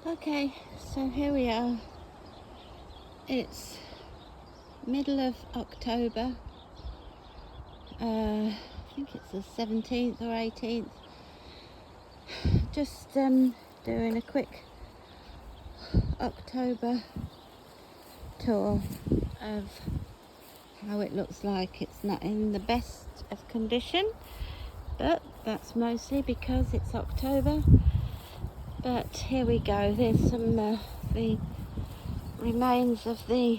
Okay, so here we are. It's middle of October. I think it's the 17th or 18th. Just doing a quick October tour of how it looks like. It's not in the best of condition, but that's mostly because it's October. But here we go. There's some the remains of the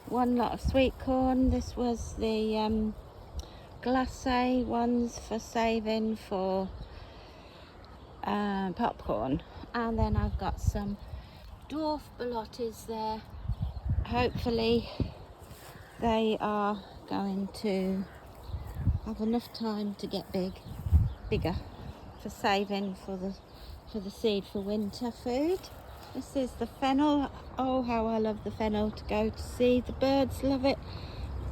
one lot of sweet corn. This was the glacé ones for saving for popcorn, and then I've got some dwarf bolotis there. Hopefully they are going to have enough time to get bigger for saving for the seed for winter food. This is the fennel. Oh, how I love the fennel to go to seed. The birds love it.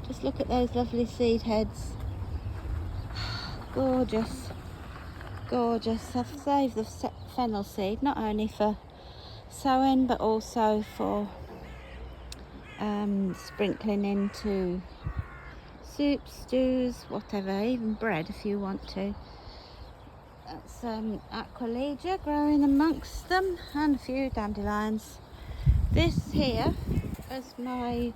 Just look at those lovely seed heads. Gorgeous, gorgeous. I've saved the fennel seed not only for sowing but also for sprinkling into soups, stews, whatever, even bread if you want to. That's Aquilegia growing amongst them, and a few dandelions. This here is my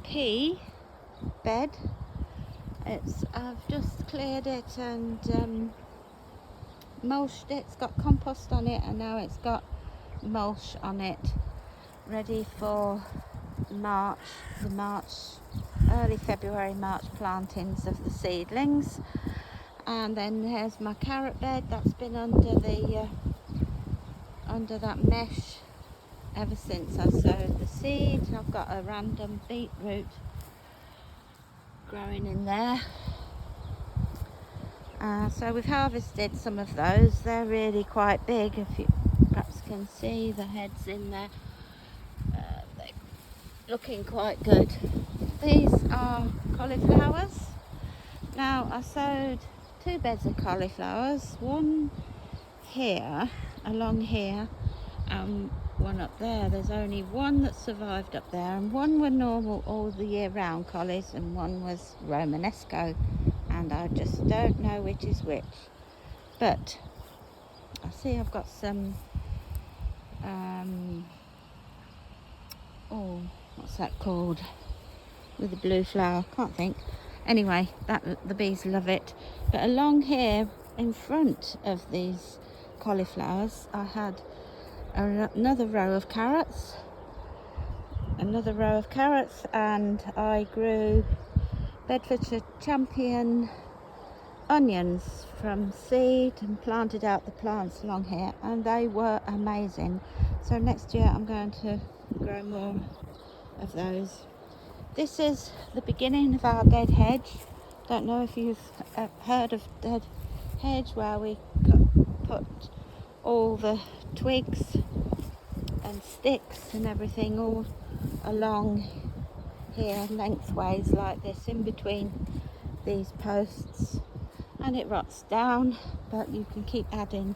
pea bed. I've just cleared it and mulched it. It's got compost on it, and now it's got mulch on it, ready for early February, March plantings of the seedlings. And then there's my carrot bed that's been under that mesh ever since I sowed the seed. I've got a random beetroot growing in there. So we've harvested some of those. They're really quite big, if you perhaps can see the heads in there. They're looking quite good. These are cauliflowers. Now I sowed 2 beds of cauliflowers, one here, along here, and one up there. There's only one that survived up there, and one were normal all the year round collies, and one was Romanesco, and I just don't know which is which. But I see I've got some what's that called, with the blue flower, can't think. Anyway, the bees love it. But along here in front of these cauliflowers I had another row of carrots, and I grew Bedfordshire Champion onions from seed and planted out the plants along here, and they were amazing. So next year I'm going to grow more of those. This is the beginning of our dead hedge. Don't know if you've heard of dead hedge, where we put all the twigs and sticks and everything all along here lengthways like this in between these posts, and it rots down, but you can keep adding,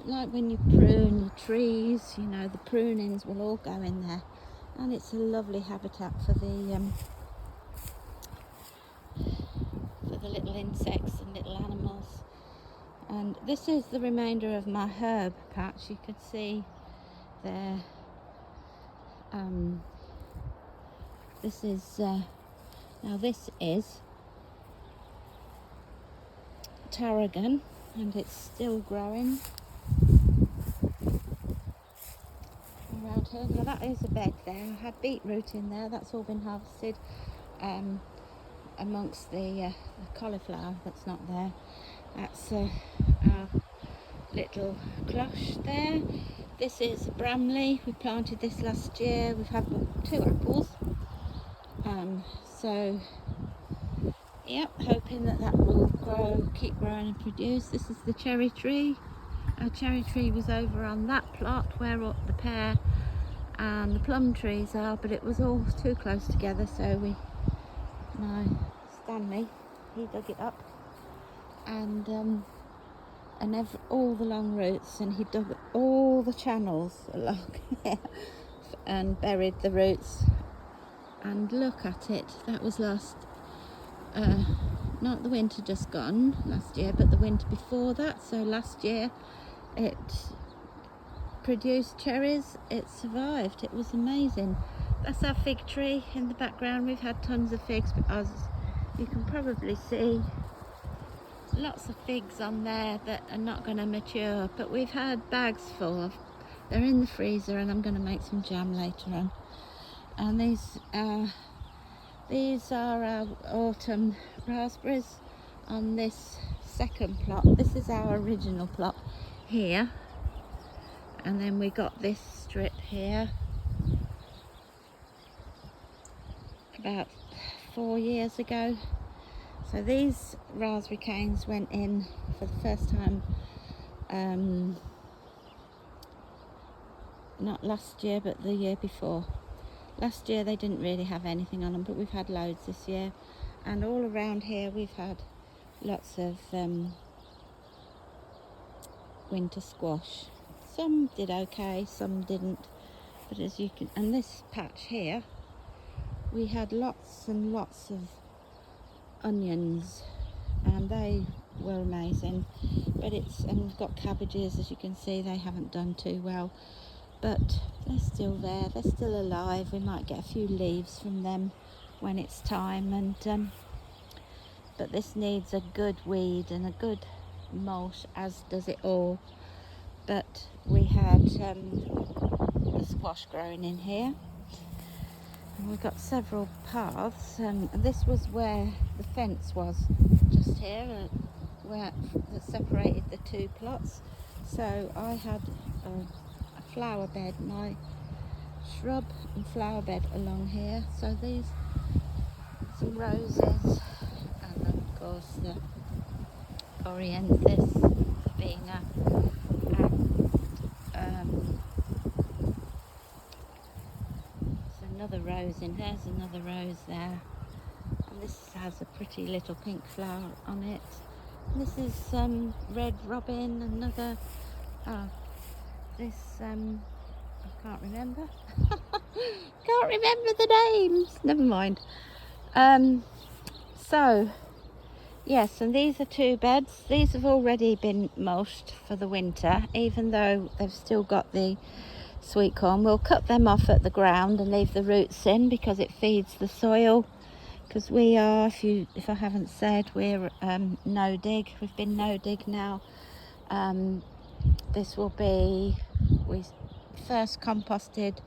like when you prune your trees, you know, the prunings will all go in there, and it's a lovely habitat for the little insects and little animals. And this is the remainder of my herb patch. You could see there. This is now this is tarragon, and it's still growing around here. Now that is a bed there. I had beetroot in there. That's all been harvested amongst the cauliflower that's not there. That's our little cloche there. This is Bramley. We planted this last year. We've had 2 apples. So yep, hoping that will keep growing and produce. This is the cherry tree. Our cherry tree was over on that plot where all the pear and the plum trees are, but it was all too close together, so Stanley, he dug it up, and and all the long roots, and he dug all the channels along here and buried the roots. And look at it, that was last, not the winter just gone last year, but the winter before that. So last year it produced cherries, it survived, it was amazing. That's our fig tree in the background. We've had tons of figs, but as you can probably see, lots of figs on there that are not going to mature, but we've had bags full of. They're in the freezer, and I'm going to make some jam later on. And these are our autumn raspberries on this second plot. This is our original plot here, and then we got this strip here about 4 years ago. So these raspberry canes went in for the first time, not last year but the year before. Last year they didn't really have anything on them, but we've had loads this year. And all around here we've had lots of winter squash. Some did okay, some didn't. But as you can, and this patch here, we had lots and lots of onions, and they were amazing. But and we've got cabbages, as you can see, they haven't done too well, but they're still there, they're still alive. We might get a few leaves from them when it's time. And but this needs a good weed and a good mulch, as does it all. But we had the squash growing in here, and we've got several paths, and this was where the fence was, just here, where that separated the two plots. So I had a flower bed, my shrub and flower bed along here. So these, some roses, and then of course the Orienthus, verbena, and there's another rose in there, there's another rose there, and this has a pretty little pink flower on it. And this is red robin, another, this I can't remember. Can't remember the names, never mind. So yes, and these are two beds. These have already been mulched for the winter, even though they've still got the sweet corn. We'll cut them off at the ground and leave the roots in, because it feeds the soil. Because we are, if I haven't said, we're no dig. We've been no dig now. This will be, we first composted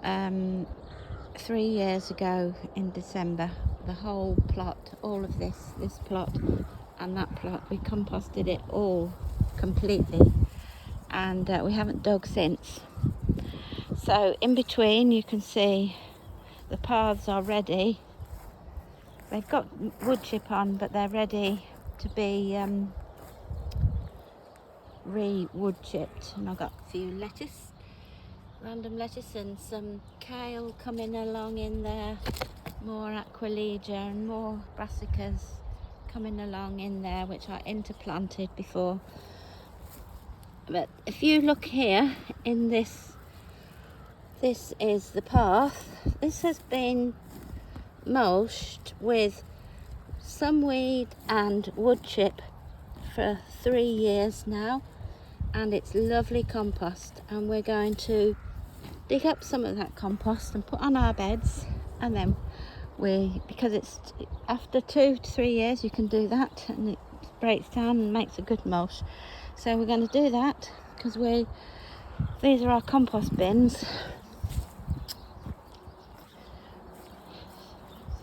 3 years ago in December. The whole plot, all of this plot and that plot, we composted it all completely, and we haven't dug since. So in between you can see the paths are ready. They've got wood chip on, but they're ready to be re-wood chipped. And I've got a few lettuce, random lettuce, and some kale coming along in there, more aquilegia and more brassicas coming along in there, which I interplanted before. But if you look here in this is the path. This has been mulched with some weed and wood chip for 3 years now, and it's lovely compost, and we're going to dig up some of that compost and put on our beds. And then because it's after 2 to 3 years you can do that, and it breaks down and makes a good mulch. So we're going to do that, because these are our compost bins.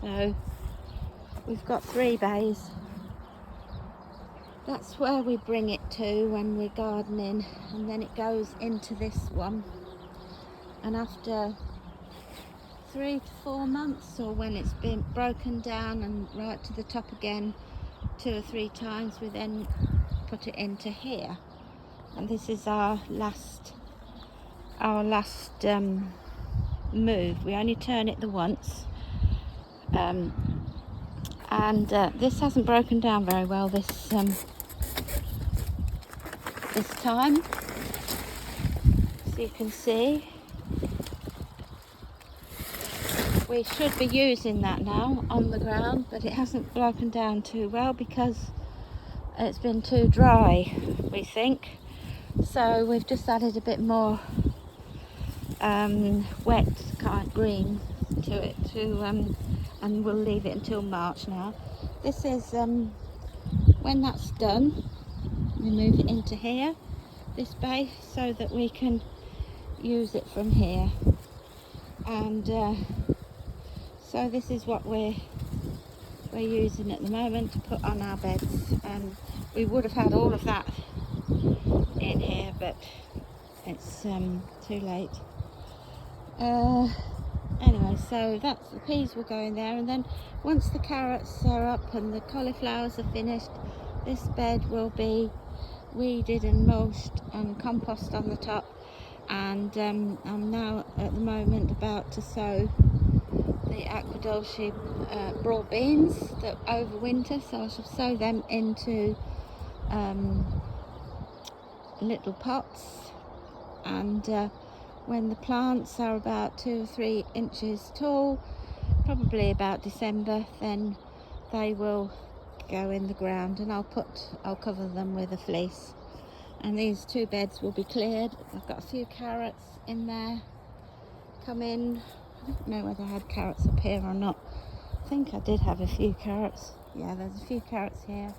So we've got 3 bays. That's where we bring it to when we're gardening, and then it goes into this one. And after 3 to 4 months, or when it's been broken down and right to the top again 2 or 3 times, we then put it into here. And this is our last move. We only turn it the once. And this hasn't broken down very well, this this time, as you can see. We should be using that now on the ground, but it hasn't broken down too well because it's been too dry, we think. So we've just added a bit more wet kind of green to it and we'll leave it until March now. This is when that's done, we move it into here, this bay, so that we can use it from here. And so this is what we're using at the moment to put on our beds. And we would have had all of that in here, but it's too late. Anyway, so that's the peas will go in there, and then once the carrots are up and the cauliflowers are finished, this bed will be weeded and mulched and compost on the top. And I'm now at the moment about to sow the aqua dulce broad beans that overwinter, so I shall sow them into little pots, and when the plants are about 2 or 3 inches tall, probably about December, then they will go in the ground, and I'll cover them with a fleece. And these 2 beds will be cleared. I've got a few carrots in there come in. I don't know whether I had carrots up here or not. I think I did have a few carrots. Yeah, there's a few carrots here.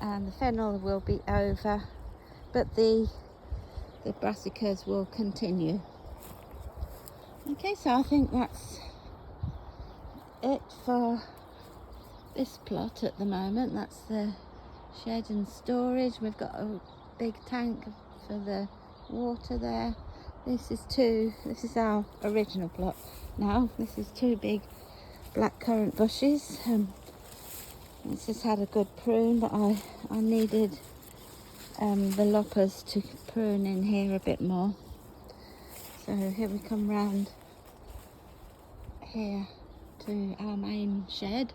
And the fennel will be over, but the brassicas will continue. Okay, so I think that's it for this plot at the moment. That's the shed and storage. We've got a big tank for the water there. This is our original plot now. This is 2 big blackcurrant bushes. This has had a good prune, but I needed the loppers to prune in here a bit more. So here we come round here to our main shed,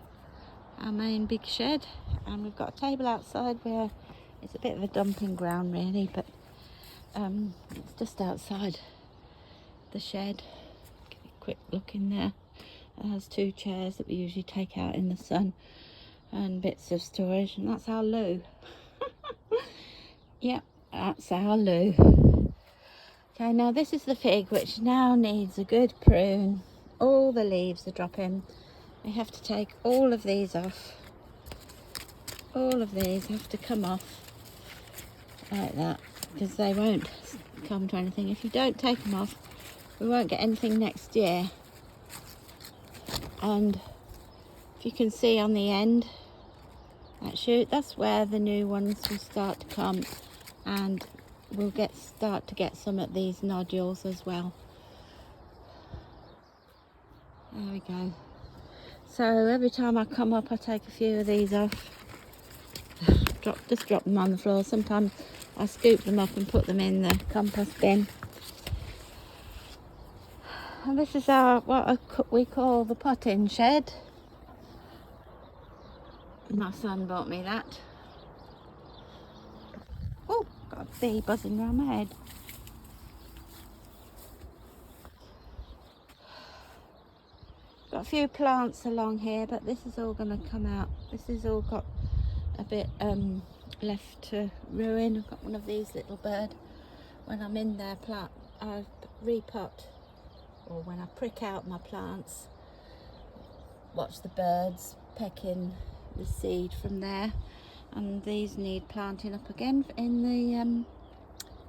our main big shed, and we've got a table outside where it's a bit of a dumping ground really, but it's just outside the shed. Give you a quick look in there. It has 2 chairs that we usually take out in the sun and bits of storage, and that's our loo. Yep, that's our loo. Okay, now this is the fig, which now needs a good prune. All the leaves are dropping. We have to take all of these off. All of these have to come off like that, because they won't come to anything. If you don't take them off, we won't get anything next year. And if you can see on the end, that shoot, that's where the new ones will start to come, and we'll start to get some at these nodules as well. There we go. So every time I come up, I take a few of these off. Just drop them on the floor. Sometimes I scoop them up and put them in the compost bin. And this is what we call the potting shed. My son bought me that. Oh, got a bee buzzing around my head. Got a few plants along here, but this is all going to come out. This has all got a bit left to ruin. I've got one of these little bird. When I'm in there, I repot, or when I prick out my plants, watch the birds pecking the seed from there. And these need planting up again in the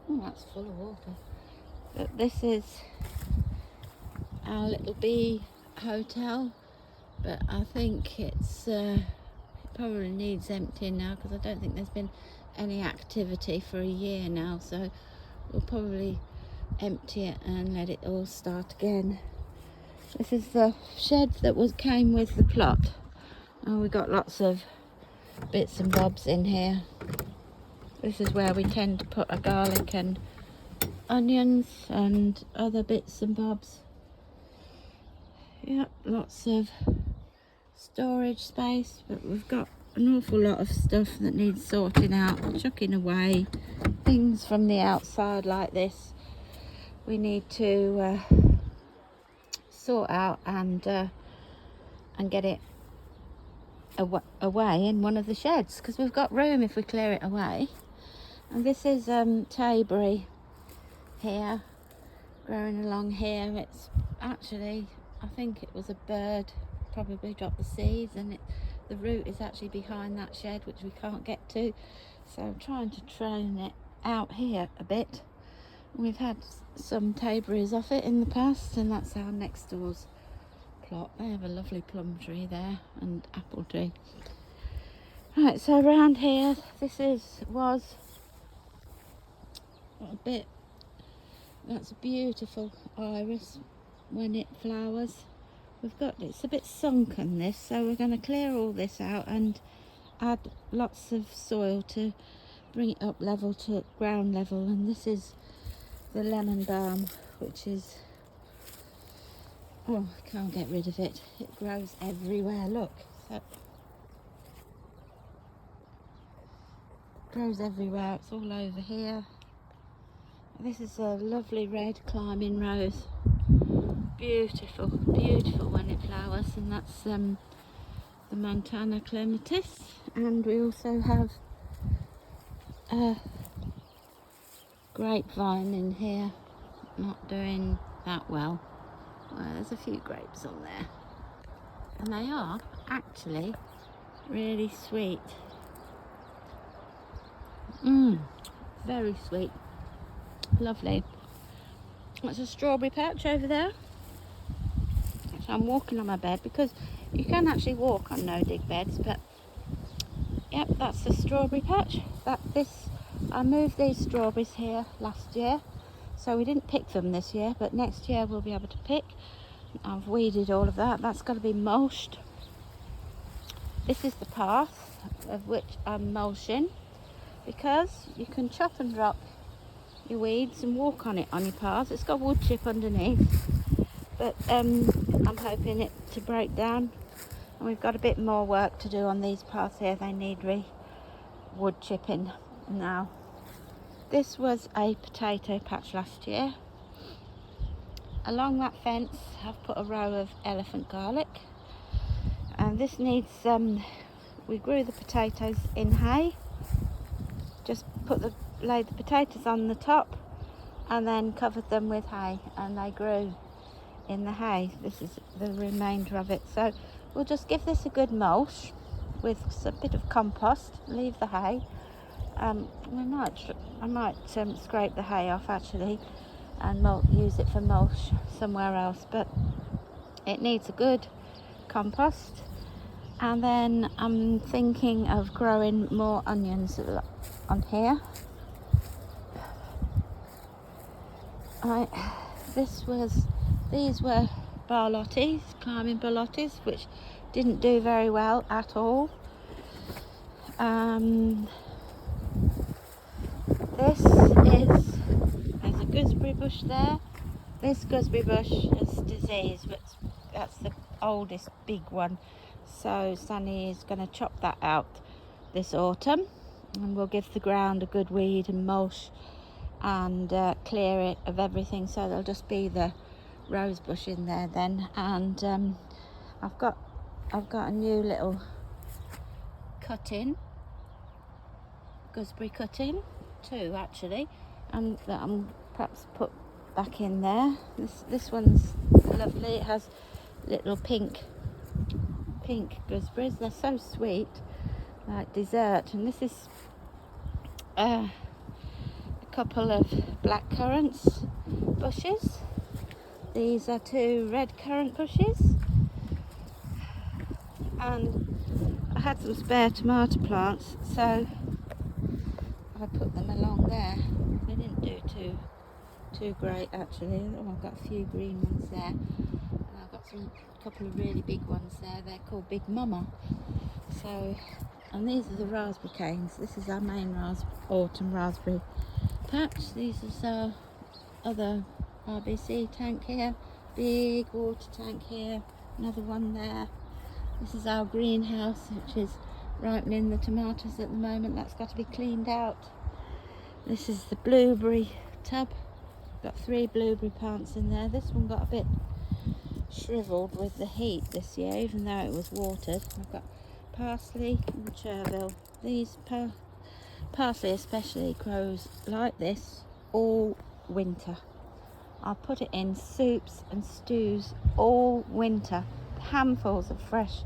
oh, that's full of water. But this is our little bee hotel, but I think it probably needs emptying now, because I don't think there's been any activity for a year now, so we'll probably empty it and let it all start again. This is the shed that came with the plot, and we got lots of bits and bobs in here. This is where we tend to put our garlic and onions and other bits and bobs. Yep, lots of storage space, but we've got an awful lot of stuff that needs sorting out, chucking away things from the outside like this. We need to sort out and get it away in one of the sheds, because we've got room if we clear it away. And this is Tayberry here, growing along here. It's actually, I think it was a bird probably dropped the seeds, and the root is actually behind that shed, which we can't get to. So I'm trying to train it out here a bit. We've had some Tayberries off it in the past, and that's our next door's plot. They have a lovely plum tree there and apple tree. Right, so around here, was a bit, that's a beautiful iris when it flowers. It's a bit sunken, this, so we're going to clear all this out and add lots of soil to bring it up level to ground level. And this is the lemon balm, which is, oh, I can't get rid of it. It grows everywhere, look. So it grows everywhere, it's all over here. This is a lovely red climbing rose. Beautiful, beautiful when it flowers, and that's the Montana clematis. And we also have a grapevine in here, not doing that well. There's a few grapes on there, and they are actually really sweet. Very sweet, lovely. That's a strawberry patch over there. So I'm walking on my bed, because you can actually walk on no dig beds, but yep, that's the strawberry patch. I moved these strawberries here last year, so we didn't pick them this year, but next year we'll be able to pick. I've weeded all of that. That's got to be mulched. This is the path of which I'm mulching, because you can chop and drop your weeds and walk on it on your path. It's got wood chip underneath, but I'm hoping it to break down, and we've got a bit more work to do on these paths here. They need wood chipping now. This was a potato patch last year. Along that fence I've put a row of elephant garlic, and this needs we grew the potatoes in hay. Just laid the potatoes on the top and then covered them with hay, and they grew in the hay. This is the remainder of it, so we'll just give this a good mulch with a bit of compost, leave the hay. I might scrape the hay off actually and use it for mulch somewhere else, but it needs a good compost. And then I'm thinking of growing more onions on here. Right, these were borlottis, climbing borlottis, which didn't do very well at all. There's a gooseberry bush there. This gooseberry bush is diseased, but that's the oldest big one. So Sunny is going to chop that out this autumn, and we'll give the ground a good weed and mulch and clear it of everything, so there'll just be the rose bush in there then. And I've got a new little gooseberry cutting, two actually, and that I'm perhaps put back in there. This one's lovely. It has little pink gooseberries. They're so sweet, like dessert. And this is a couple of black currants bushes. These are two red currant bushes, and I had some spare tomato plants, so I put them along there. They didn't do too great actually. Oh, I've got a few green ones there, and I've got a couple of really big ones there. They're called Big Mama. So, and these are the raspberry canes. This is our main autumn raspberry patch. This is our other RBC tank here, big water tank here, another one there. This is our greenhouse, which is ripening the tomatoes at the moment. That's got to be cleaned out. This is the blueberry tub. Got 3 blueberry plants in there. This one got a bit shriveled with the heat this year, even though it was watered. I've got parsley and chervil. These parsley especially grows like this all winter. I'll put it in soups and stews all winter. Handfuls of fresh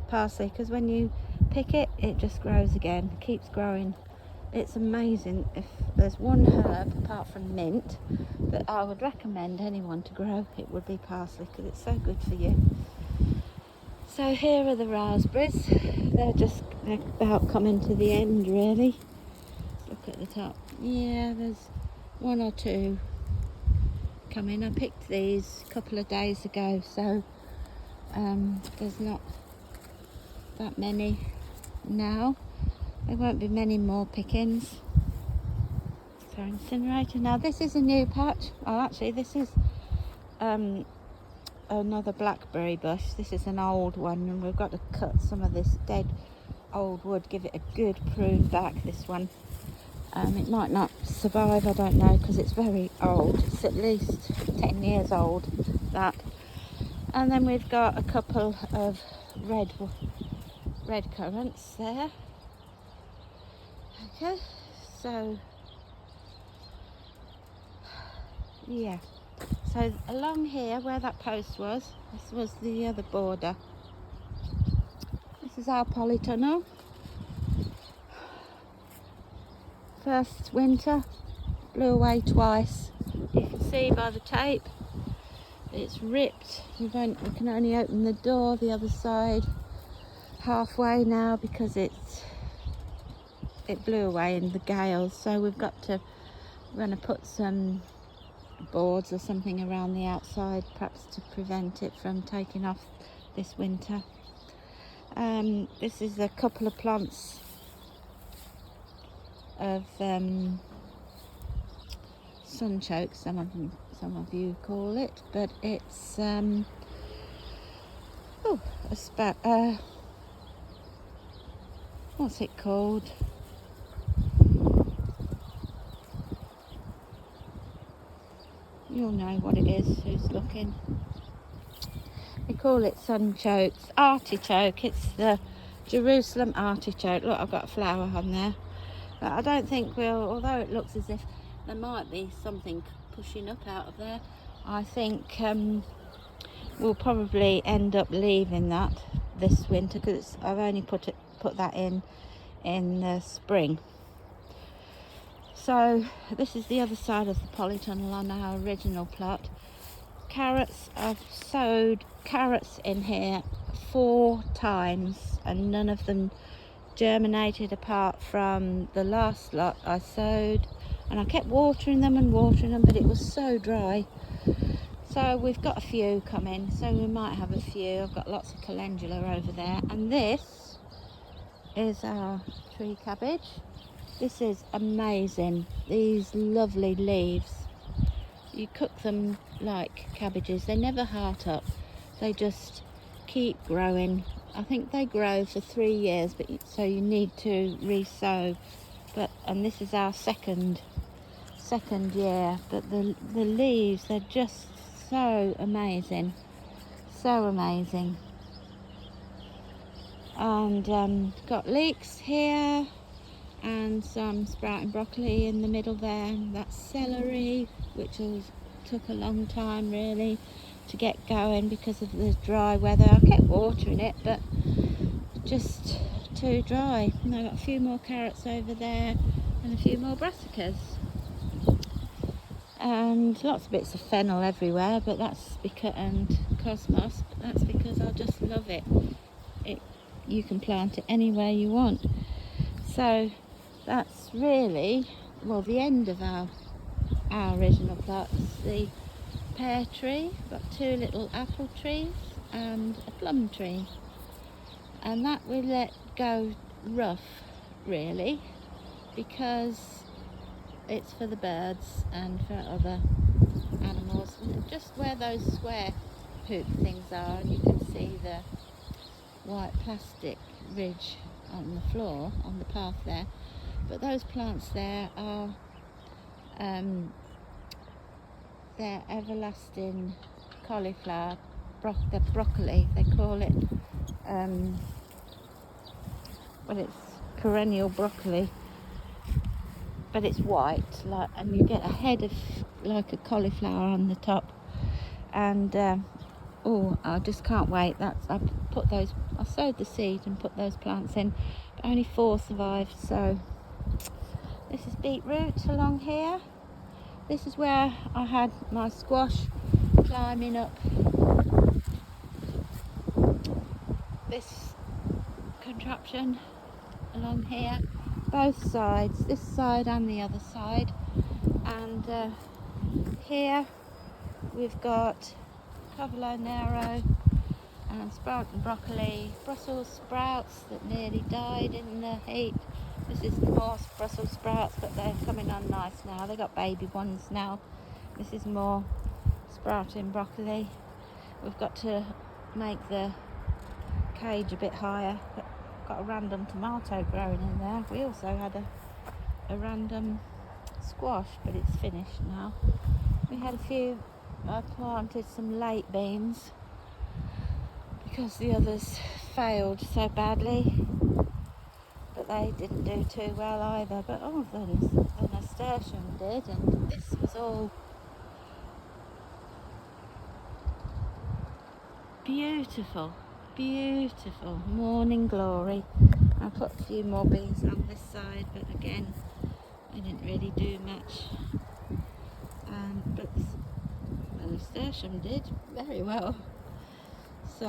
parsley, because when you pick it, it just grows again. It keeps growing. It's amazing. If there's one herb apart from mint that I would recommend anyone to grow, it would be parsley, because it's so good for you. So here are the raspberries. They're about coming to the end, really. Look at the top. Yeah, there's 1 or 2 coming. I picked these a couple of days ago, so there's not that many now. There won't be many more pickings. So incinerator. Now this is a new patch. Oh, actually this is another blackberry bush. This is an old one, and we've got to cut some of this dead old wood, give it a good prune back, this one. It might not survive, I don't know, because it's very old. It's at least 10 years old, that. And then we've got a couple of red currants there. Okay, so yeah, so along here where that post was, this was the other border. This is our polytunnel. First winter blew away twice. You can see by the tape it's ripped. We can only open the door the other side halfway now because it blew away in the gales. So we're going to put some boards or something around the outside, perhaps to prevent it from taking off this winter. This is a couple of plants of sunchoke, some of you call it, but it's what's it called? You'll know what it is who's looking. We call it sunchokes. Artichoke. It's the Jerusalem artichoke. Look, I've got a flower on there. But I don't think although it looks as if there might be something pushing up out of there, I think we'll probably end up leaving that this winter, because I've only put that in the spring. So this is the other side of the polytunnel on our original plot. Carrots. I've sowed carrots in here 4 times and none of them germinated apart from the last lot I sowed, and I kept watering them, but it was so dry. So we've got a few coming, so we might have a few. I've got lots of calendula over there, and this is our tree cabbage. This is amazing. These lovely leaves. You cook them like cabbages. They never heart up. They just keep growing. I think they grow for 3 years, so you need to re-sow. And this is our second year. But the leaves, they're just so amazing, so amazing. And got leeks here, and some sprouting broccoli in the middle there. And that's celery, which took a long time really to get going because of the dry weather. I kept watering it, but just too dry. And I got a few more carrots over there and a few more brassicas. And lots of bits of fennel everywhere, but that's because, and cosmos, but that's because I just love it. You can plant it anywhere you want. So that's really, the end of our original plot. The pear tree, got 2 little apple trees and a plum tree, and that we let go rough really because it's for the birds and for other animals. Just where those square hoop things are, and you can see the white plastic ridge on the floor, on the path there. But those plants there are they're everlasting cauliflower, the broccoli they call it. Well, it's perennial broccoli, but it's white, like, and you get a head of like a cauliflower on the top. And oh, I just can't wait. I sowed the seed and put those plants in, but only 4 survived. So this is beetroot along here. This is where I had my squash climbing up this contraption along here, both sides, this side and the other side. And here we've got Cavolo Nero and sprouting broccoli, Brussels sprouts that nearly died in the heat. This is more Brussels sprouts, but they're coming on nice now. They got baby ones now. This is more sprouting broccoli. We've got to make the cage a bit higher. Got a random tomato growing in there. We also had a random squash, but it's finished now. We had a few, I planted some late beans because the others failed so badly, but they didn't do too well either. But all of them, the nasturtium did, and this was all beautiful, beautiful morning glory. I put a few more beans on this side, but again, I didn't really do much. But the nasturtium did very well. So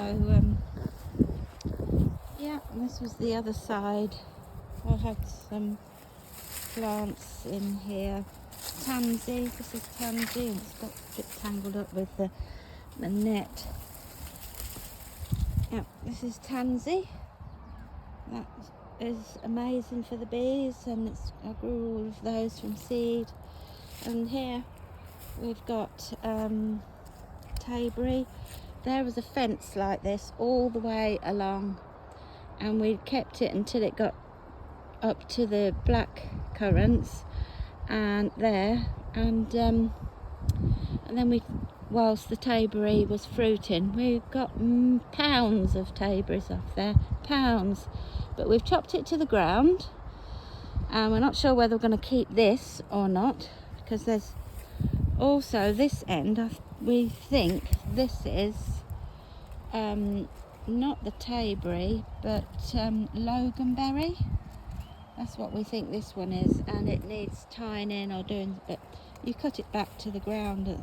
yeah, this was the other side. I had some plants in here. Tansy, this is tansy, and it's got a bit tangled up with the net. Yeah, this is tansy. That is amazing for the bees, and I grew all of those from seed. And here we've got tayberry. There was a fence like this all the way along, and we kept it until it got up to the black currants and there, and then whilst the tayberry was fruiting, we got pounds of tayberries off there, pounds. But we've chopped it to the ground, and we're not sure whether we're going to keep this or not, because there's also this end. We think this is not the tayberry, but loganberry. That's what we think this one is, and it needs tying in or doing, but you cut it back to the ground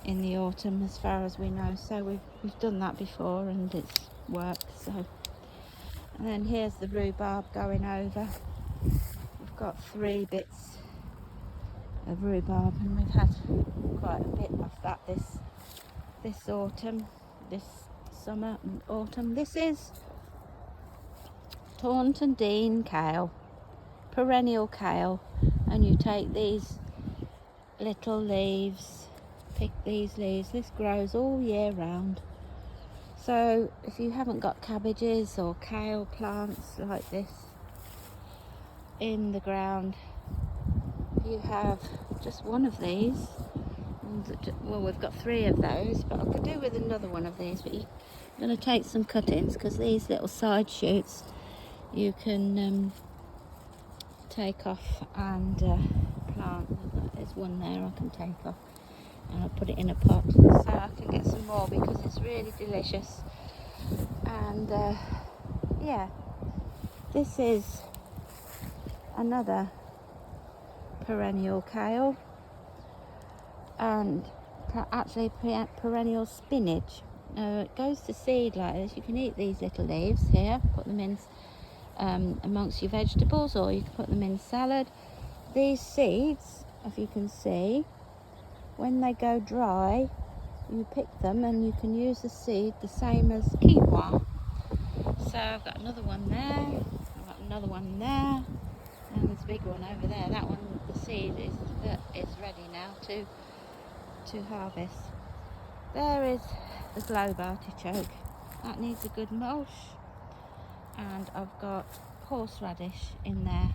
in the autumn as far as we know. So we've done that before and it's worked. So, and then here's the rhubarb going over. We've got 3 bits of rhubarb, and we've had quite a bit of that this autumn, this summer and autumn. This is Taunton Dean kale, perennial kale, and you take these little leaves, pick these leaves. This grows all year round. So if you haven't got cabbages or kale plants like this in the ground, you have just one of these. Well, we've got 3 of those, but I could do with another one of these. But you're going to take some cuttings, because these little side shoots you can take off and plant. There's one there I can take off, and I'll put it in a pot so I can get some more, because it's really delicious. And yeah, this is another perennial kale, and actually perennial spinach. It goes to seed like this. You can eat these little leaves here, put them in amongst your vegetables, or you can put them in salad. These seeds, as you can see, when they go dry, you pick them and you can use the seed the same as quinoa. So I've got another one there, I've got another one there, and there's a big one over there. That one, the seed is ready now to harvest. There is the globe artichoke. That needs a good mulch. And I've got horseradish in there.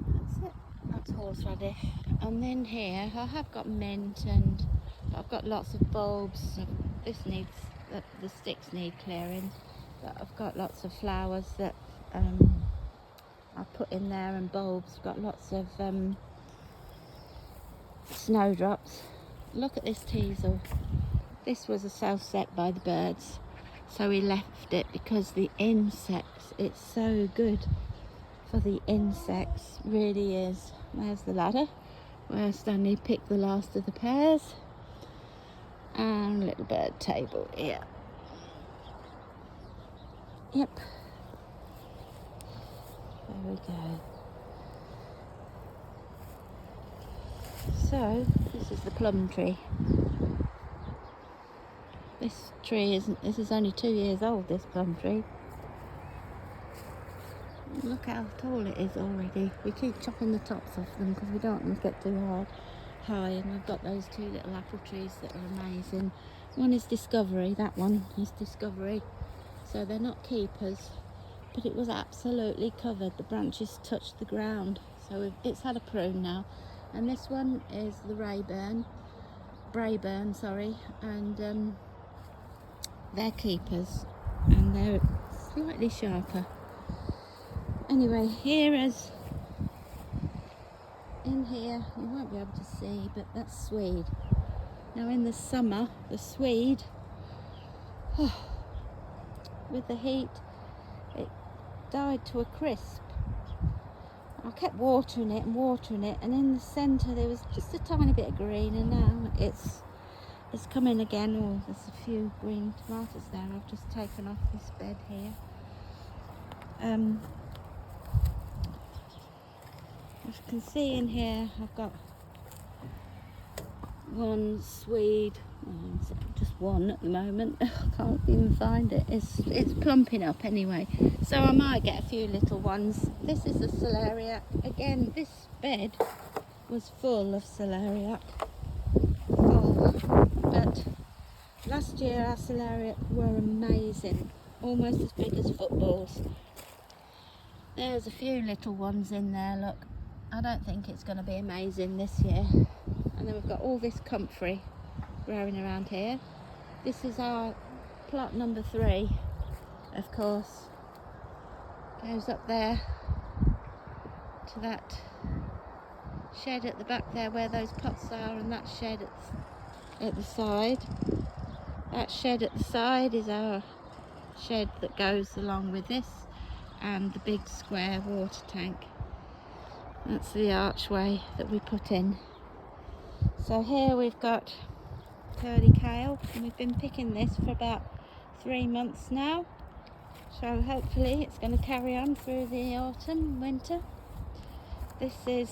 That's it. That's horseradish. And then here I have got mint, and I've got lots of bulbs. This needs, the sticks need clearing, but I've got lots of flowers that I put in there, and bulbs. I've got lots of snowdrops. Look at this teasel. This was a self-set by the birds, so we left it because the insects, it's so good for the insects, really is. There's the ladder where Stanley picked the last of the pears, and a little bird table here. Yep, there we go. So this is the plum tree. This is only 2 years old, this plum tree. Look how tall it is already. We keep chopping the tops off them because we don't want them to get too high. And we've got those 2 little apple trees that are amazing. One is Discovery, that one is Discovery. So they're not keepers, but it was absolutely covered. The branches touched the ground. So it's had a prune now. And this one is the Braeburn, sorry. And they're keepers, and they're slightly sharper. Anyway, in here, you won't be able to see, but that's swede. Now in the summer, the swede, with the heat, it died to a crisp. I kept watering it, and in the centre there was just a tiny bit of green, and now it's coming again. Oh, there's a few green tomatoes there. I've just taken off this bed here. As you can see in here, I've got one swede, just one at the moment. I can't even find it. It's plumping up anyway, so I might get a few little ones. This is the celeriac. Again, this bed was full of celeriac. But last year our celeriac were amazing, almost as big as footballs. There's a few little ones in there, look. I don't think it's going to be amazing this year. And then we've got all this comfrey growing around here. This is our plot number 3, of course. Goes up there to that shed at the back there where those pots are, and that shed at the side. That shed at the side is our shed that goes along with this, and the big square water tank. That's the archway that we put in. So here we've got curly kale, and we've been picking this for about 3 months now. So hopefully it's going to carry on through the autumn, winter. This is,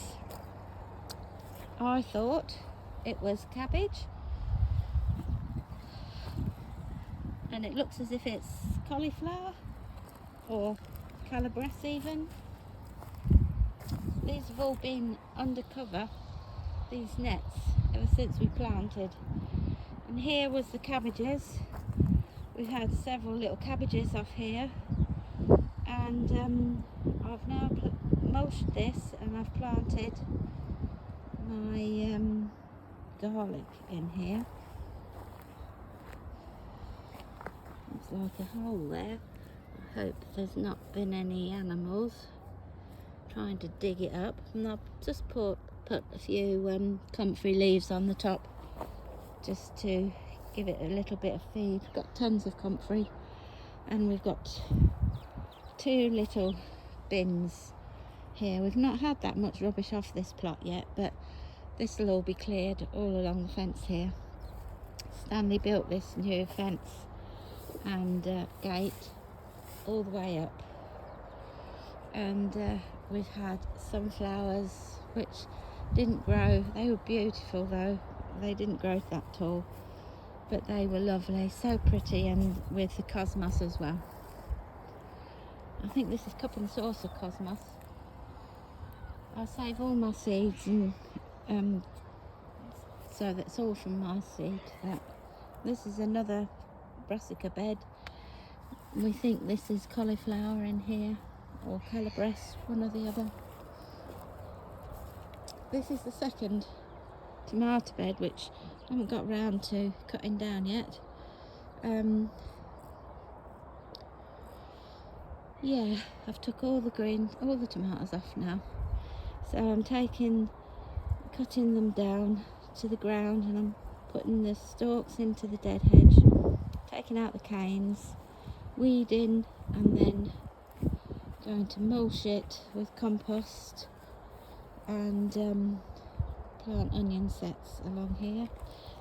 I thought it was cabbage, and it looks as if it's cauliflower or calabrese even. These have all been undercover, these nets, ever since we planted. And here was the cabbages. We've had several little cabbages off here, and I've now mulched this, and I've planted my garlic in here. It's like a hole there. I hope there's not been any animals trying to dig it up. And I've just put a few comfrey leaves on the top just to give it a little bit of feed. We've got tons of comfrey, and we've got 2 little bins here. We've not had that much rubbish off this plot yet, but this will all be cleared all along the fence here. Stanley built this new fence and gate all the way up, and we've had sunflowers which didn't grow. They were beautiful though. They didn't grow that tall, but they were lovely, so pretty, and with the cosmos as well. I think this is cup and saucer cosmos. I save all my seeds, and so that's all from my seed. This is another brassica bed. We think this is cauliflower in here, or calabrese, one or the other. This is the second tomato bed, which I haven't got round to cutting down yet. Yeah, I've took all the tomatoes off now. So I'm cutting them down to the ground, and I'm putting the stalks into the dead hedge, taking out the canes, weeding, and then going to mulch it with compost and plant onion sets along here.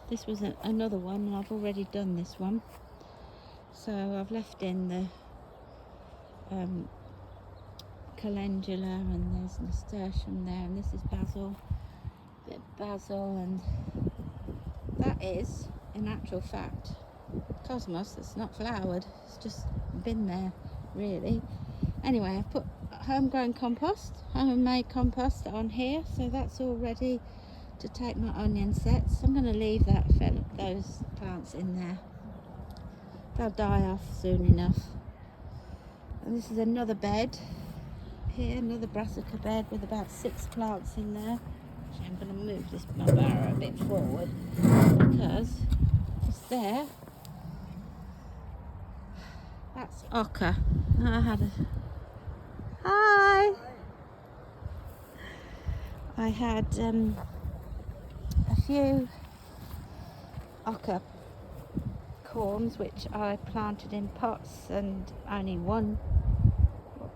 This was another one, and I've already done this one. So I've left in the calendula, and there's nasturtium there, and this is basil, and that is, in actual fact, cosmos that's not flowered. It's just been there, really. Anyway, I've put homemade compost on here, so that's all ready to take my onion sets. I'm going to leave those plants in there. They'll die off soon enough. And this is another bed here, another brassica bed with about 6 plants in there. Actually, I'm going to move my barrow a bit forward because it's there. That's ocker. I had a few ocker corns which I planted in pots, and only one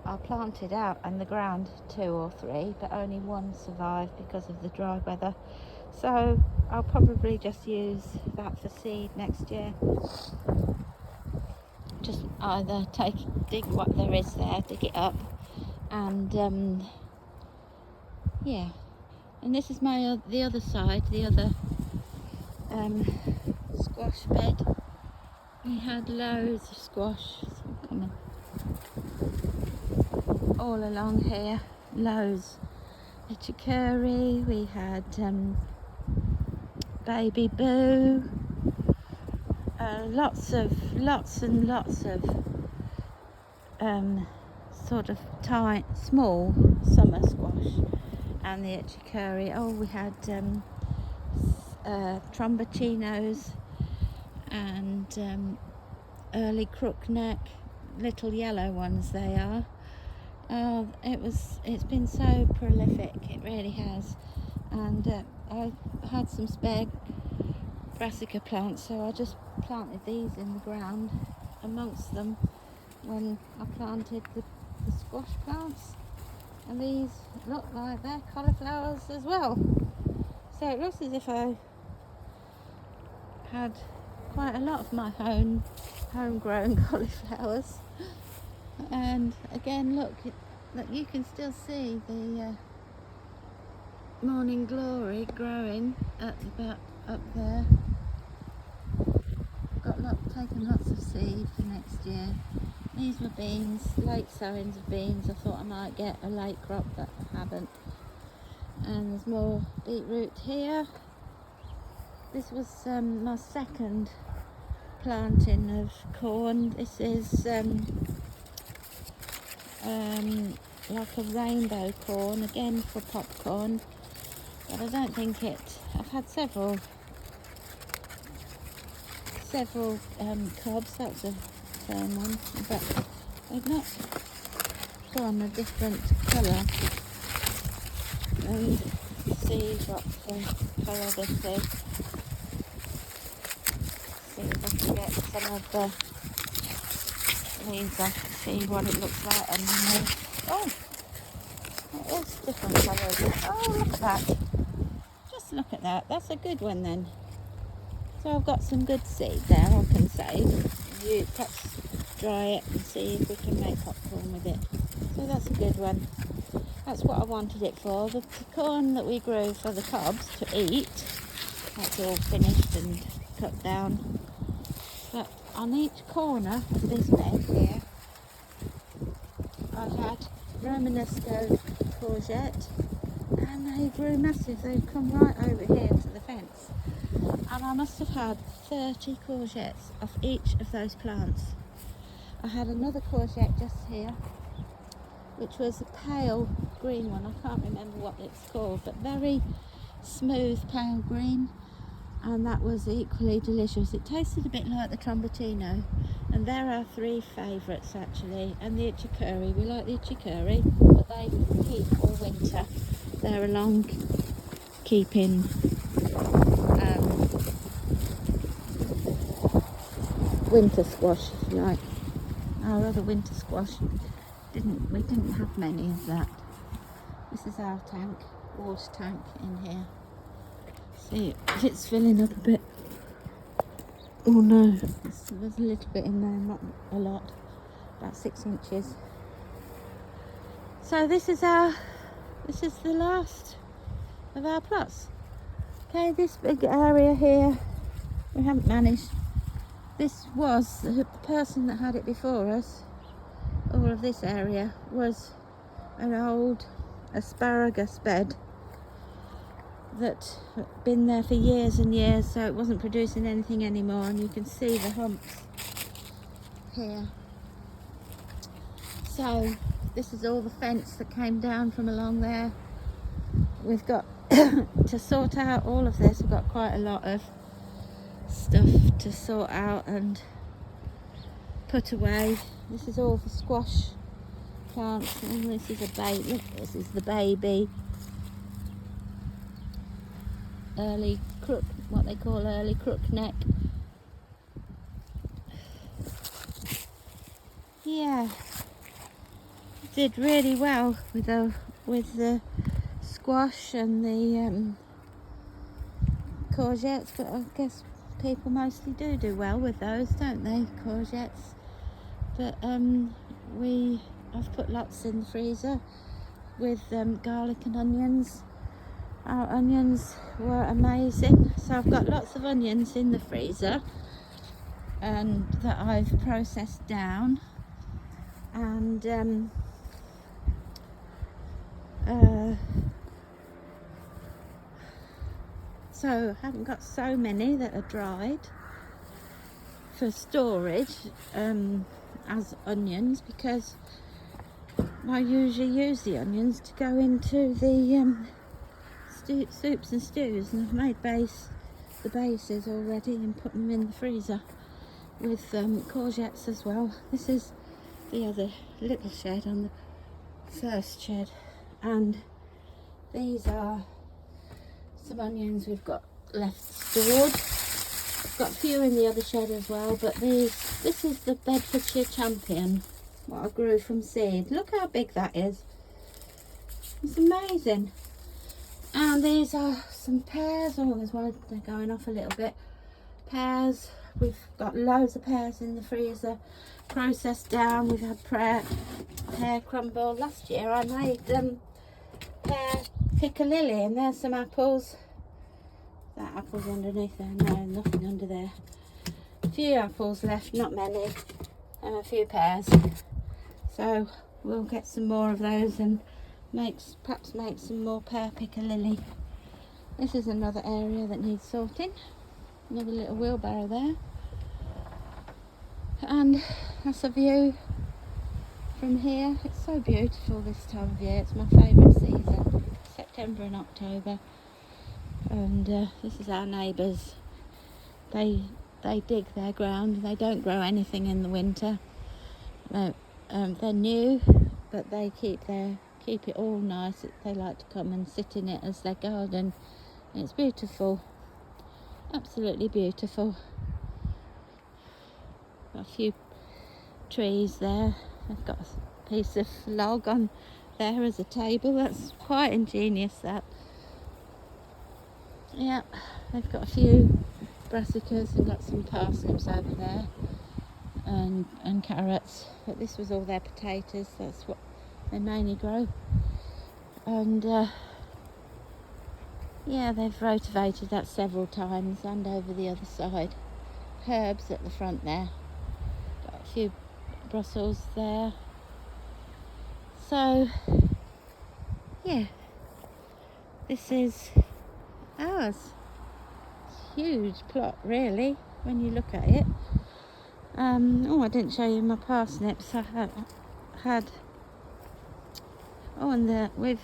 I planted out in the ground, 2 or 3, but only one survived because of the dry weather. So I'll probably just use that for seed next year. Just either dig what there is there, dig it up, and yeah. And this is the other side, the other squash bed. We had loads of squash all along here, loads. Ichikuri, we had baby boo, lots and lots of sort of small summer squash, and the ichikuri. Oh, we had tromboncinos and early crookneck, little yellow ones they are. It's been so prolific, it really has. And I had some spare brassica plants, so I just planted these in the ground amongst them when I planted the squash plants. And these look like they're cauliflowers as well. So it looks as if I had quite a lot of my homegrown cauliflowers. And again, look, you can still see the morning glory growing at about up there. Taken lots of seed for next year. These were beans, late sowings of beans. I thought I might get a late crop, but I haven't. And there's more beetroot here. This was my second planting of corn. This is like a rainbow corn, again for popcorn, but I don't think I've had several cobs. That's a firm one, but they've not gone a different colour. And see what colour this is. See if I can get some of the leaves off to see what it looks like underneath. Oh, it is different colours. Oh, look at that. Just look at that. That's a good one then. So I've got some good seed there, I can save. Perhaps dry it and see if we can make popcorn with it. So that's a good one. That's what I wanted it for. The corn that we grew for the cobs to eat, that's all finished and cut down. But on each corner of this bed here, I've had Romanesco courgette, and they grew massive. They've come right over here to the fence. And I must have had 30 courgettes off each of those plants. I had another courgette just here, which was a pale green one. I can't remember what it's called, but very smooth pale green, and that was equally delicious. It tasted a bit like the Trombitino, and they're our three favourites actually. And the Ichikuri, we like the Ichikuri, but they keep all winter. They're a long keeping winter squash, if you like. Our other winter squash we didn't have many of that. This is our tank, water tank in here. See if it's filling up a bit. Oh no, there's a little bit in there, not a lot, about 6 inches. So this is the last of our plots. Okay, this big area here we haven't managed. This was the person that had it before us. All of this area was an old asparagus bed that had been there for years and years, so it wasn't producing anything anymore, and you can see the humps here. So this is all the fence that came down from along there. We've got to sort out all of this. We've got quite a lot of stuff to sort out and put away. This is all the squash plants, and this is a baby. Look, this is the baby early crook, what they call early crookneck. Yeah, did really well with the squash and the courgettes, but I guess people mostly do well with those, don't they, courgettes? But I've put lots in the freezer with garlic and onions. Our onions were amazing, so I've got lots of onions in the freezer and that I've processed down, and so I haven't got so many that are dried for storage as onions, because I usually use the onions to go into the soups and stews, and I've made the bases already and put them in the freezer with courgettes as well. This is the other little shed on the first shed, and these are some onions we've got left stored. Got a few in the other shed as well, but this is the Bedfordshire Champion, what I grew from seed. Look how big that is. It's amazing. And these are some pears. Oh, there's one, they're going off a little bit. Pears, we've got loads of pears in the freezer, processed down. We've had pear crumble. Last year I made pear piccalilli, and there's some apples. That apple's underneath there. No, nothing under there. A few apples left, not many, and a few pears. So we'll get some more of those and perhaps make some more pear piccalilli. This is another area that needs sorting. Another little wheelbarrow there. And that's a view from here. It's so beautiful this time of year. It's my favourite season, September and October. And this is our neighbours. They dig their ground. They don't grow anything in the winter. They're new, but they keep it all nice. They like to come and sit in it as their garden. It's beautiful, absolutely beautiful. Got a few trees there. I've got a piece of log on there as a table. That's quite ingenious, that. Yeah, they've got a few brassicas and got some parsnips over there, and carrots. But this was all their potatoes. That's what they mainly grow. And yeah, they've rotivated that several times, and over the other side. Herbs at the front there. Got a few Brussels there. So yeah, this is ours. Huge plot really when you look at it. Oh, I didn't show you my parsnips. I had oh, and we've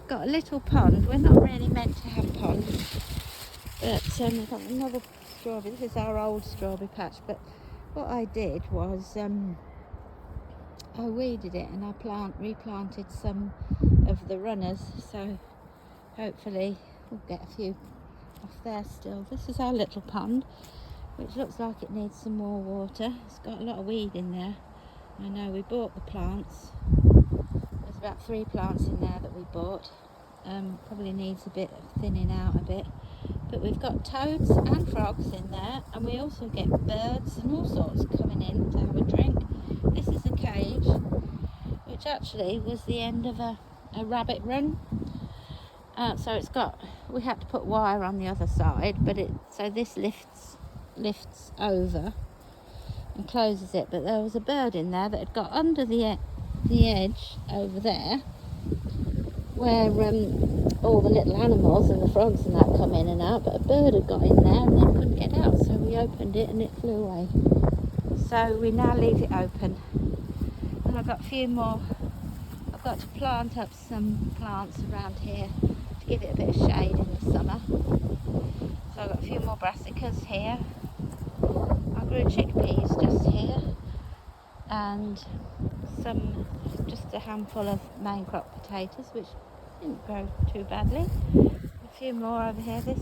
got a little pond. We're not really meant to have ponds, but we've got another strawberry. This is our old strawberry patch, but what I did was I weeded it and I replanted some of the runners, so hopefully we'll get a few off there still. This is our little pond, which looks like it needs some more water. It's got a lot of weed in there. I know we bought the plants. There's about 3 plants in there that we bought. Probably needs a bit of thinning out a bit. But we've got toads and frogs in there, and we also get birds and all sorts coming in to have a drink. This is a cage, which actually was the end of a rabbit run. So it's got, we had to put wire on the other side, but so this lifts over and closes it. But there was a bird in there that had got under the edge over there, where all the little animals and the frogs and that come in and out, but a bird had got in there and then couldn't get out, so we opened it and it flew away. So we now leave it open. And I've got a few more. I've got to plant up some plants around here to give it a bit of shade in the summer. So I've got a few more brassicas here. I grew chickpeas just here, and just a handful of main crop potatoes, which didn't grow too badly. A few more over here. This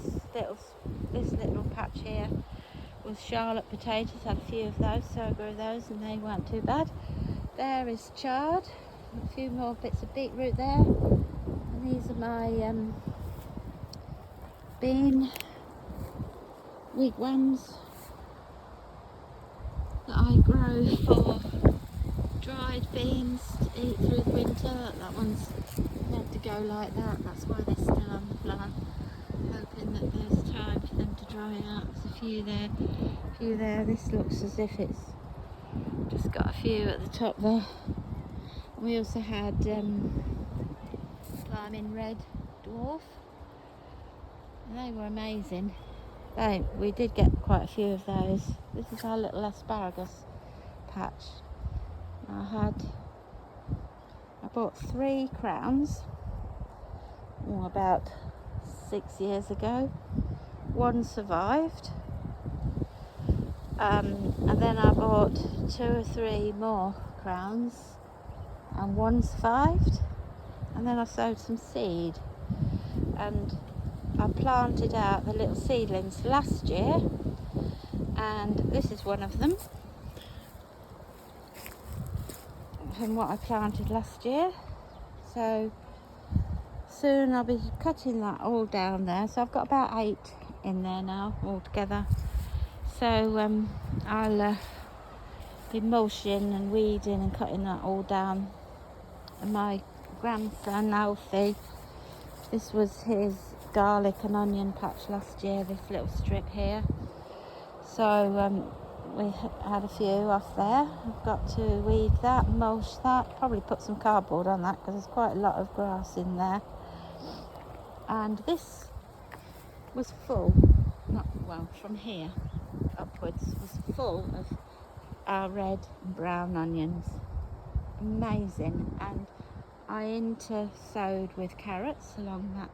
little patch here was Charlotte potatoes. Had a few of those, so I grew those, and they weren't too bad. There is chard. A few more bits of beetroot there. And these are my bean wigwams that I grow for dried beans to eat through the winter. That one's meant to go like that. That's why they're still on the plant. Hoping that there's time for them to dry out. There's a few there. This looks as if it's just got a few at the top there. We also had Climbing Red Dwarf, and they were amazing. We did get quite a few of those. This is our little asparagus patch. I bought 3 crowns about 6 years ago. One survived, and then I bought 2 or 3 more crowns, and one survived. And then I sowed some seed, and I planted out the little seedlings last year, and this is one of them from what I planted last year. So soon I'll be cutting that all down there. So I've got about 8 in there now altogether. So I'll be mulching and weeding and cutting that all down. And my grandson Alfie, this was his garlic and onion patch last year, this little strip here. So we had a few off there. I've got to weed that, mulch that, probably put some cardboard on that because there's quite a lot of grass in there. And this was full, from here upwards, was full of our red and brown onions. Amazing. And I intersowed with carrots along that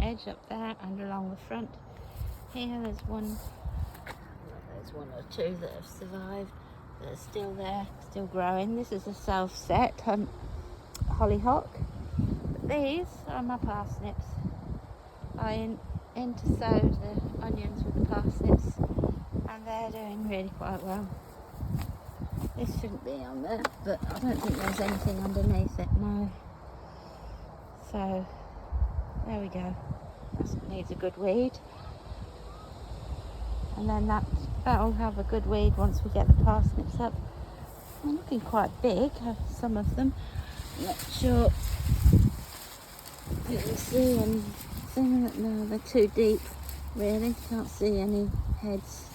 edge up there and along the front here. There's one or two that have survived, that are still there, still growing. This is a self-set hollyhock. But these are my parsnips. I intersowed the onions with the parsnips, and they're doing really quite well. This shouldn't be on there, but I don't think there's anything underneath it, no. So there we go. That needs a good weed, and then that'll have a good weed once we get the parsnips up. They're looking quite big, some of them. Not sure you can see anything. No, they're too deep, really. Can't see any heads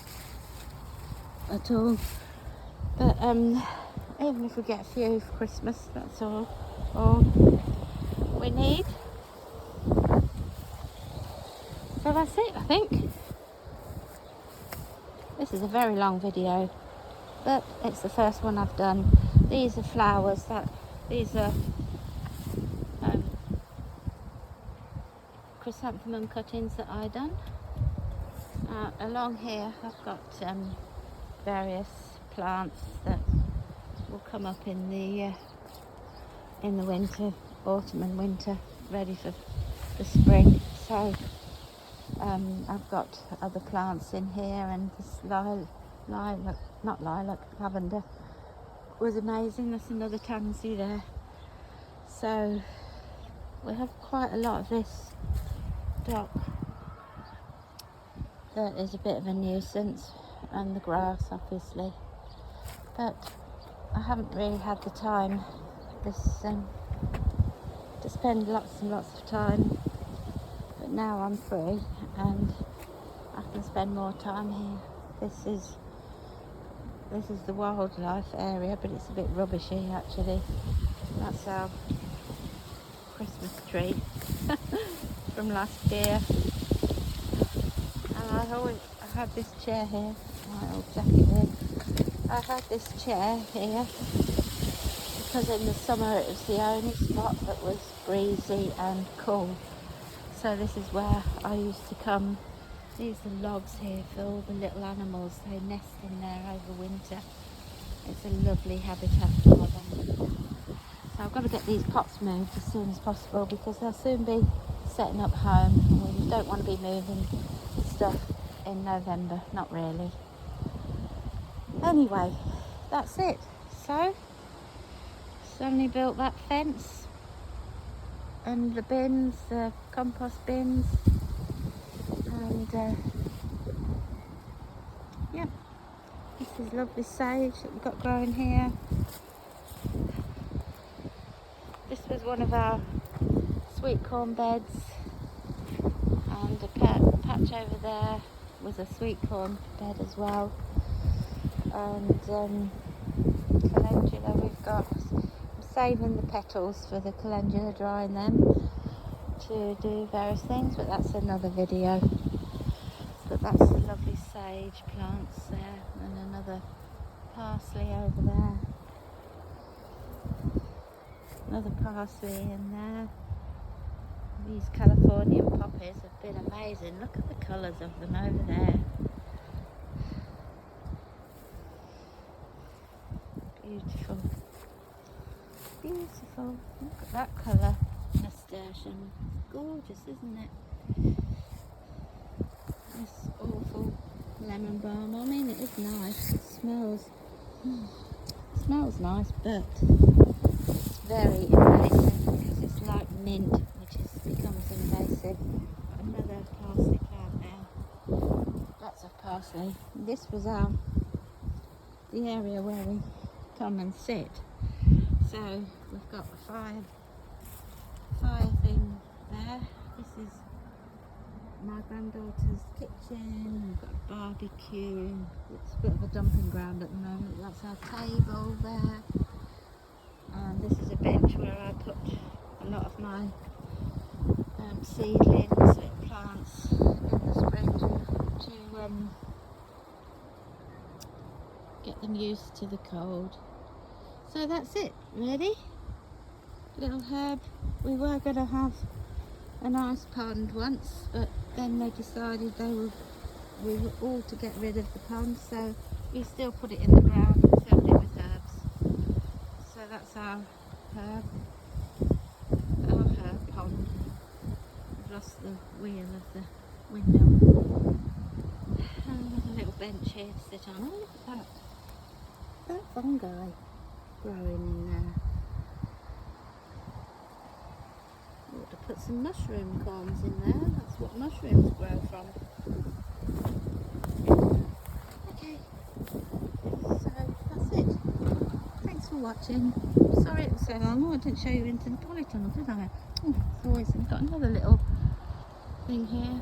at all. But even if we get a few for Christmas, that's all we need. So that's it, I think. This is a very long video. but it's the first one I've done. These are flowers. These are chrysanthemum cuttings that I done. Along here I've got various plants that will come up in the winter, autumn and winter, ready for the spring. So I've got other plants in here, and this lavender was amazing. That's another tansy there. So we have quite a lot of this dock that is a bit of a nuisance, and the grass obviously, but I haven't really had the time to spend lots and lots of time, but now I'm free and I can spend more time here. This is the wildlife area, but it's a bit rubbishy actually. That's our Christmas tree from last year. And I had this chair here, my old jacket here. I had this chair here because in the summer it was the only spot that was breezy and cool. So this is where I used to come. These are logs here for all the little animals. They nest in there over winter. It's a lovely habitat for them. So I've got to get these pots moved as soon as possible because they'll soon be setting up home. We don't want to be moving stuff in November, not really. Anyway, that's it. So suddenly built that fence and the bins, the compost bins, and yeah, this is lovely sage that we've got growing here. This was one of our sweet corn beds, and a patch over there was a sweet corn bed as well. And calendula we've got. I'm saving the petals for the calendula, drying them to do various things, but that's another video. But that's the lovely sage plants there, and another parsley over there. Another parsley in there. These Californian poppies have been amazing. Look at the colours of them over there. Beautiful. Beautiful. Look at that colour. Nasturtium. Gorgeous, isn't it? This awful lemon balm. I mean, it is nice. It smells nice, but it's very invasive because it's like mint, which becomes invasive. Another parsley plant now. Lots of parsley. This was the area where we come and sit. So we've got a fire thing there. This is my granddaughter's kitchen. We've got a barbecue. It's a bit of a dumping ground at the moment. That's our table there. And this is a bench where I put a lot of my seedlings, little plants in the spring to get them used to the cold. So that's it, really. Little herb. We were going to have an ice pond once, but then they decided we were all to get rid of the pond, so we still put it in the ground and filled it with herbs. So that's our herb pond. I've lost the wheel of the windmill. And there's a little bench here to sit on. Oh, look at that. That fungi growing in there. Ought to put some mushroom corns in there. That's what mushrooms grow from. Okay, so that's it. Thanks for watching. Sorry it was so long. Oh, I didn't show you into the polytunnel, did I? Oh, it's always got another little thing here.